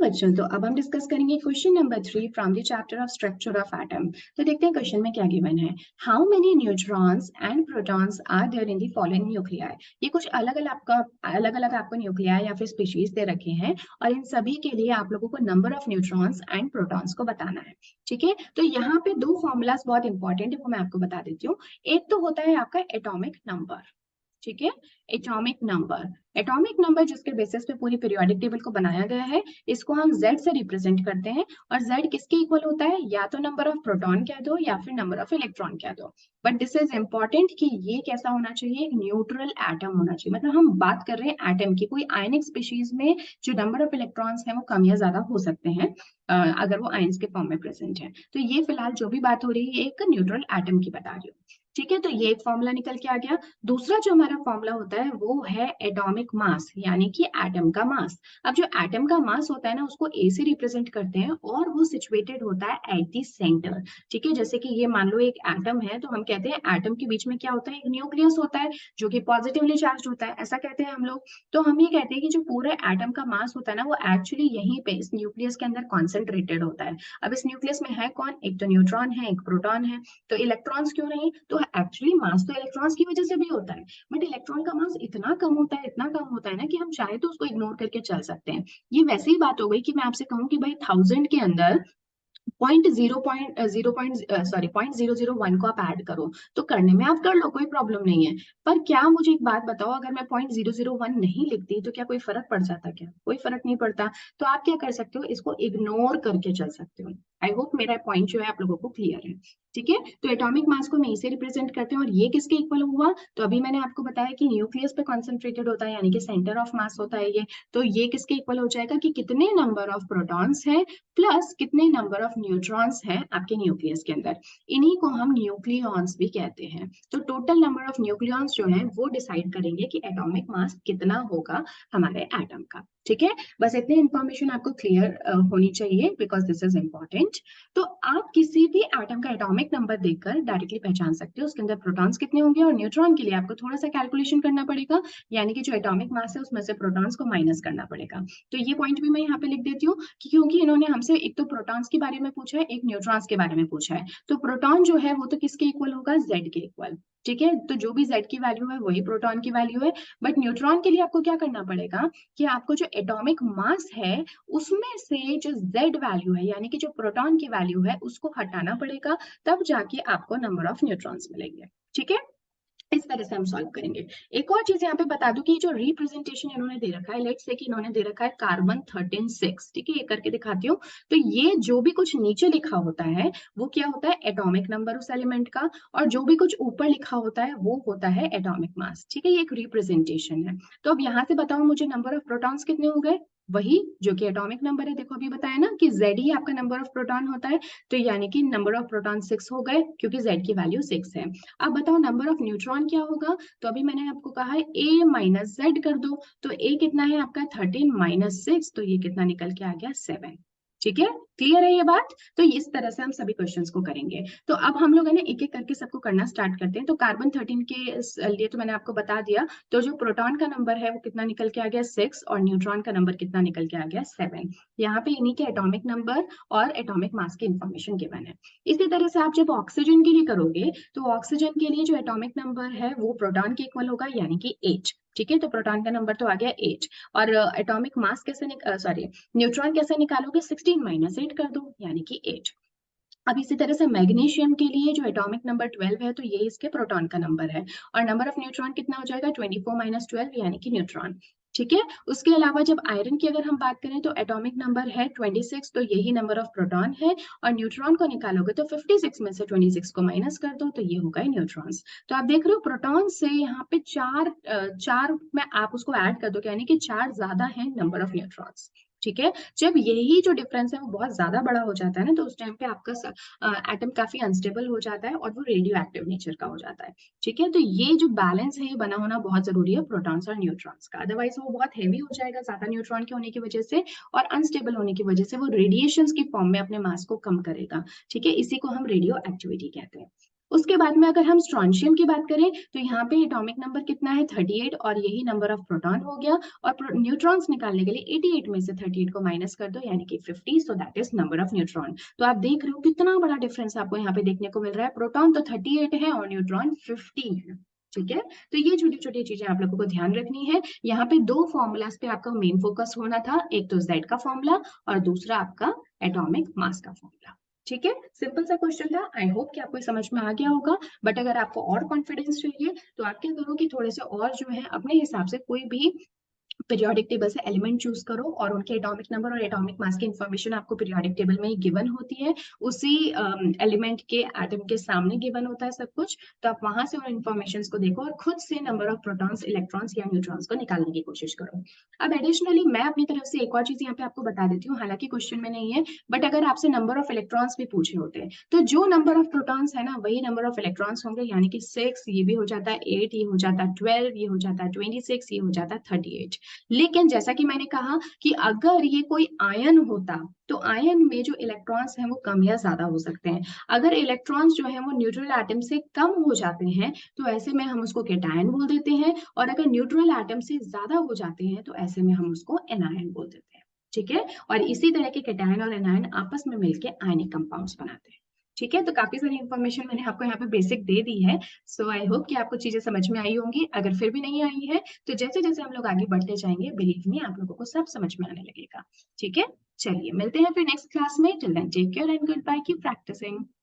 बच्चों, तो अब हम डिस्कस करेंगे question number 3 from the chapter of structure of atom. तो देखते हैं क्वेश्चन में क्या गिवन है। How many neutrons and protons are there in the following nuclei. ये कुछ अलग अलग आपको न्यूक्लियाई या फिर स्पीशीज दे रखे हैं और इन सभी के लिए आप लोगों को number of neutrons and protons को बताना है। ठीक है, तो यहाँ पे दो फॉर्मूलाज बहुत इंपॉर्टेंट है, वो मैं आपको बता देती हूँ। एक तो होता है आपका एटॉमिक नंबर। ठीक है, एटॉमिक नंबर जिसके बेसिस पे पूरी पीरियोडिक टेबल को बनाया गया है, इसको हम Z से रिप्रेजेंट करते हैं। और Z किसके इक्वल होता है? या तो नंबर ऑफ प्रोटॉन कह दो या फिर नंबर ऑफ इलेक्ट्रॉन कह दो। बट दिस इज इंपॉर्टेंट कि ये कैसा होना चाहिए, एक न्यूट्रल एटम होना चाहिए। मतलब हम बात कर रहे हैं एटम की, कोई आयनिक स्पीशीज में जो नंबर ऑफ इलेक्ट्रॉन्स है वो कम या ज्यादा हो सकते हैं अगर वो आयंस के फॉर्म में प्रेजेंट है। तो ये फिलहाल जो भी बात हो रही है, एक न्यूट्रल एटम की बता रही हूँ। ठीक है, तो ये एक फॉर्मूला निकल के आ गया। दूसरा जो हमारा फॉर्मूला होता है वो है एटॉमिक मास, यानी कि एटम का मास। अब जो एटम का मास होता है ना, उसको ए से रिप्रेजेंट करते हैं और वो सिचुएटेड होता है एट द सेंटर। ठीक है, जैसे कि ये मान लो एक एटम है, तो हम कहते हैं एटम के बीच में क्या होता है, एक न्यूक्लियस होता है जो कि पॉजिटिवली चार्ज होता है, ऐसा कहते हैं हम लोग। तो हम ये कहते हैं कि जो पूरे एटम का मास होता है ना, वो एक्चुअली यहीं पे इस न्यूक्लियस के अंदर कॉन्सेंट्रेटेड होता है। अब इस न्यूक्लियस में है कौन? एक तो न्यूट्रॉन है, एक प्रोटॉन है। तो इलेक्ट्रॉन्स क्यों नहीं? तो एक्चुअली मास तो इलेक्ट्रॉन्स की वजह से भी होता है, बट इलेक्ट्रॉन का मास इतना कम होता है, इतना कम होता है ना, कि हम चाहे तो उसको इग्नोर करके चल सकते हैं। ये वैसे ही बात हो गई कि मैं आपसे कहूँ कि भाई 1000 के अंदर पॉइंट जीरो जीरो वन को आप ऐड करो, तो करने में आप कर लो, कोई प्रॉब्लम नहीं है। पर क्या, मुझे एक बात बताओ, अगर मैं 0.001 नहीं लिखती तो क्या कोई फर्क पड़ जाता? क्या कोई फर्क नहीं पड़ता। तो आप क्या कर सकते हो, इसको इग्नोर करके चल सकते हो। आई होप मेरा पॉइंट जो है आप लोगों को क्लियर है। ठीक है, तो एटॉमिक मास को मैं इसे रिप्रेजेंट करते हैं और ये किसके इक्वल हुआ? तो अभी मैंने आपको बताया कि न्यूक्लियस पे कॉन्सेंट्रेटेड होता है, यानी कि सेंटर ऑफ मास होता है ये। तो ये किसके इक्वल हो जाएगा कि कितने नंबर ऑफ प्रोटॉन्स है प्लस कितने नंबर ऑफ न्यूट्रॉन्स हैं आपके न्यूक्लियस के अंदर। इन्हीं को हम न्यूक्लियॉन्स भी कहते हैं। तो टोटल नंबर ऑफ न्यूक्लियॉन्स जो है वो डिसाइड करेंगे कि एटॉमिक मास कितना होगा हमारे एटम का। ठीक है, बस इतनी इंफॉर्मेशन आपको क्लियर होनी चाहिए, बिकॉज दिस इज इंपॉर्टेंट। तो आप किसी भी एटम का एटॉमिक नंबर देखकर डायरेक्टली पहचान सकते हो उसके अंदर प्रोटॉन्स कितने होंगे, और न्यूट्रॉन के लिए आपको थोड़ा सा कैलकुलेशन करना पड़ेगा, यानी कि जो एटॉमिक मास है उसमें से प्रोटॉन्स को माइनस करना पड़ेगा। तो ये पॉइंट भी मैं यहाँ पे लिख देती हूँ कि क्योंकि इन्होंने हमसे एक तो प्रोटॉन्स के बारे में पूछा है, एक न्यूट्रॉन्स के बारे में पूछा है। तो प्रोटॉन जो है वो तो किसके इक्वल होगा? जेड के इक्वल। ठीक है, तो जो भी जेड की वैल्यू है वही प्रोटॉन की वैल्यू है। बट न्यूट्रॉन के लिए आपको क्या करना पड़ेगा कि आपको जो एटॉमिक मास है उसमें से जो जेड वैल्यू है, यानी कि जो प्रोटॉन की वैल्यू है, उसको हटाना पड़ेगा, तब जाके आपको नंबर ऑफ न्यूट्रॉन्स मिलेंगे। ठीक है, इस तरह से हम सॉल्व करेंगे। एक और चीज यहाँ पे बता दूं कि जो रिप्रेजेंटेशन इन्होंने दे रखा है, लेट्स से कि इन्होंने दे रखा है कार्बन 13 6। ठीक है, ये करके दिखाती हूँ। तो ये जो भी कुछ नीचे लिखा होता है वो क्या होता है? एटॉमिक नंबर उस एलिमेंट का, और जो भी कुछ ऊपर लिखा होता है वो होता है एटॉमिक मास। ठीक है, ये एक रिप्रेजेंटेशन है। तो अब यहाँ से बताओ मुझे, नंबर ऑफ प्रोटॉन्स कितने हो गए? वही जो कि एटॉमिक नंबर है। देखो अभी बताया ना कि जेड ही आपका नंबर ऑफ प्रोटॉन होता है, तो यानी कि नंबर ऑफ प्रोटॉन 6 हो गए, क्योंकि जेड की वैल्यू 6 है। अब बताओ नंबर ऑफ न्यूट्रॉन क्या होगा? तो अभी मैंने आपको कहा है a माइनस जेड कर दो, तो a कितना है आपका? 13 माइनस 6, तो ये कितना निकल के आ गया? 7। ठीक है, क्लियर है ये बात? तो इस तरह से हम सभी क्वेश्चंस को करेंगे। तो अब हम लोग है ना एक एक करके सबको करना स्टार्ट करते हैं। तो कार्बन 13 के लिए तो मैंने आपको बता दिया। तो जो प्रोटॉन का नंबर है वो कितना निकल के आ गया? 6, और न्यूट्रॉन का नंबर कितना निकल के आ गया? 7। यहाँ पे इन्हीं के एटॉमिक नंबर और एटॉमिक मास की इंफॉर्मेशन गिवन है। इसी तरह से आप जब ऑक्सीजन के लिए करोगे, तो ऑक्सीजन के लिए जो एटॉमिक नंबर है वो प्रोटॉन के इक्वल होगा, यानी कि 8। ठीक है, तो प्रोटॉन का नंबर तो आ गया 8। और एटॉमिक मास कैसे सॉरी न्यूट्रॉन कैसे निकालोगे? 16 माइनस 8 कर दो, यानी कि 8। अब इसी तरह से मैग्नीशियम के लिए जो एटॉमिक नंबर 12 है, तो ये इसके प्रोटॉन का नंबर है, और नंबर ऑफ न्यूट्रॉन कितना हो जाएगा? 24 माइनस 12, यानी कि न्यूट्रॉन। ठीक है, उसके अलावा जब आयरन की अगर हम बात करें, तो एटॉमिक नंबर है 26, तो यही नंबर ऑफ प्रोटॉन है, और न्यूट्रॉन को निकालोगे तो 56 में से 26 को माइनस कर दो, तो ये होगा न्यूट्रॉन्स। तो आप देख रहे हो प्रोटॉन से यहाँ पे चार में आप उसको ऐड कर दो, यानी कि 4 ज्यादा है नंबर ऑफ न्यूट्रॉन्स। ठीक है, जब यही जो डिफरेंस है वो बहुत ज्यादा बड़ा हो जाता है ना, तो उस टाइम पे आपका एटम काफी अनस्टेबल हो जाता है और वो रेडियो एक्टिव नेचर का हो जाता है। ठीक है, तो ये जो बैलेंस है ये बना होना बहुत जरूरी है प्रोटॉन्स और न्यूट्रॉन्स का, अदरवाइज वो बहुत हैवी हो जाएगा ज्यादा न्यूट्रॉन के होने की वजह से, और अनस्टेबल होने की वजह से वो रेडिएशन की फॉर्म में अपने मास को कम करेगा। ठीक है, इसी को हम रेडियो एक्टिविटी कहते हैं। उसके बाद में अगर हम स्ट्रोंशियम की बात करें तो यहाँ पे एटॉमिक नंबर कितना है 38 और यही नंबर ऑफ प्रोटॉन हो गया और न्यूट्रॉन्स निकालने के लिए 88 में से 38 को माइनस कर दो यानी कि 50 so that is number of neutron. तो आप देख रहे हो कितना बड़ा डिफरेंस आपको यहाँ पे देखने को मिल रहा है, प्रोटॉन तो 38 है और न्यूट्रॉन 50 है। ठीक है, तो ये छोटी छोटी चीजें आप लोगों को ध्यान रखनी है। यहाँ पे दो फॉर्मूलाज पे आपका मेन फोकस होना था, एक तो जेड का फॉर्मूला और दूसरा आपका एटॉमिक मास का फॉर्मूला। ठीक है, सिंपल सा क्वेश्चन था, आई होप कि आपको समझ में आ गया होगा। बट अगर आपको और कॉन्फिडेंस चाहिए तो आप क्या करो कि थोड़े से और जो है अपने हिसाब से कोई भी पीरियोडिक टेबल से एलिमेंट चूज करो और उनके एटॉमिक नंबर और एटॉमिक मास की इंफॉर्मेशन आपको पीरियोडिक टेबल में ही गिवन होती है, उसी एलिमेंट के एटम के सामने गिवन होता है सब कुछ। तो आप वहां से उन इंफॉर्मेशन को देखो और खुद से नंबर ऑफ प्रोटॉन्स, इलेक्ट्रॉन्स या न्यूट्रॉन्स को निकालने की कोशिश करो। अब एडिशनली मैं अपनी तरफ से एक और चीज यहाँ पे आपको बता देती हूँ, हालांकि क्वेश्चन में नहीं है, बट अगर आपसे नंबर ऑफ इलेक्ट्रॉन्स भी पूछे होते हैं तो जो नंबर ऑफ प्रोटॉन्स है ना वही नंबर ऑफ इलेक्ट्रॉन्स होंगे, यानी कि 6 ये भी हो जाता है, 8 ये हो जाता है, 12 ये हो जाता है, 26 ये हो जाता है, 38। लेकिन जैसा कि मैंने कहा कि अगर ये कोई आयन होता तो आयन में जो इलेक्ट्रॉन्स हैं वो कम या ज्यादा हो सकते हैं। अगर इलेक्ट्रॉन्स जो है वो न्यूट्रल एटम से कम हो जाते हैं तो ऐसे में हम उसको केटायन बोल देते हैं, और अगर न्यूट्रल एटम से ज्यादा हो जाते हैं तो ऐसे में हम उसको एनायन बोल देते हैं। ठीक है, और इसी तरह के केटायन और एनायन आपस में मिलकर आयनिक कंपाउंड्स बनाते हैं। ठीक है, तो काफी सारी इंफॉर्मेशन मैंने आपको यहाँ पे बेसिक दे दी है। सो आई होप कि आपको चीजें समझ में आई होंगी। अगर फिर भी नहीं आई है तो जैसे जैसे हम लोग आगे बढ़ते जाएंगे बिलीव मी आप लोगों को सब समझ में आने लगेगा। ठीक है, चलिए मिलते हैं फिर नेक्स्ट क्लास में। Till then take care and goodbye, keep practising.